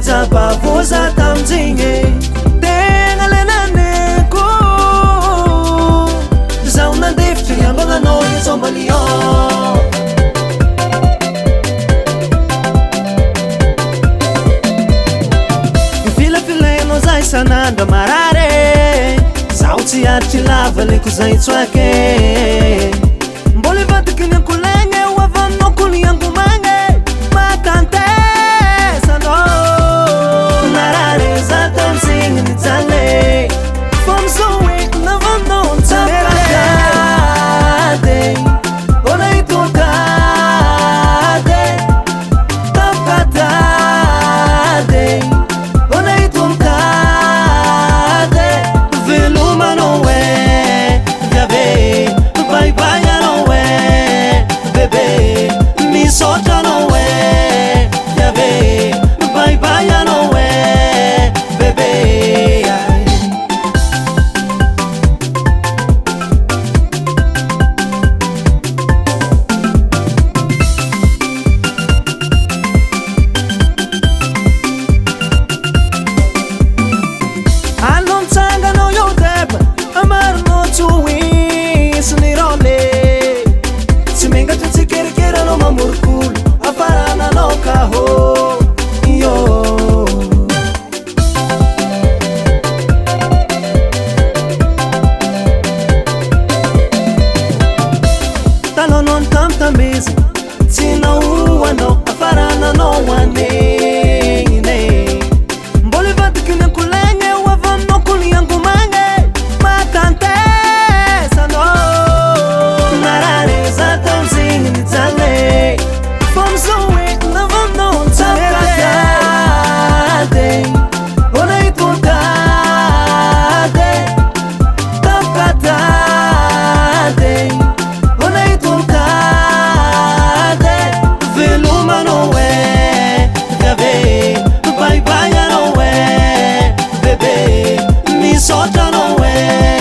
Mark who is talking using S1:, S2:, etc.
S1: Voza tamjinge Tenga lenaneko Zauna defti ambanga noye sombalio Fila no zai sananda marare Sauti arti lava le kuzai tswake Mbole vatu kine kulenge Wavano kuli yangu mange Matante From so weak, never known to Tapkade Ona itokade Tapkade Ona itokade Viluma no we Viave Bye bye no we Bebe Mi soja no we Viave Bye bye no we Bebe non tanta mesa Tina uano afarana no wane Mbole vatu kine kulenge Wavano kuli yangu mange Matante sano Narare za tamzingi nitale From so weak never known Tapkade Ona itokade Tapkade Ona itokade Bye bye no way, baby. Mi soja no way.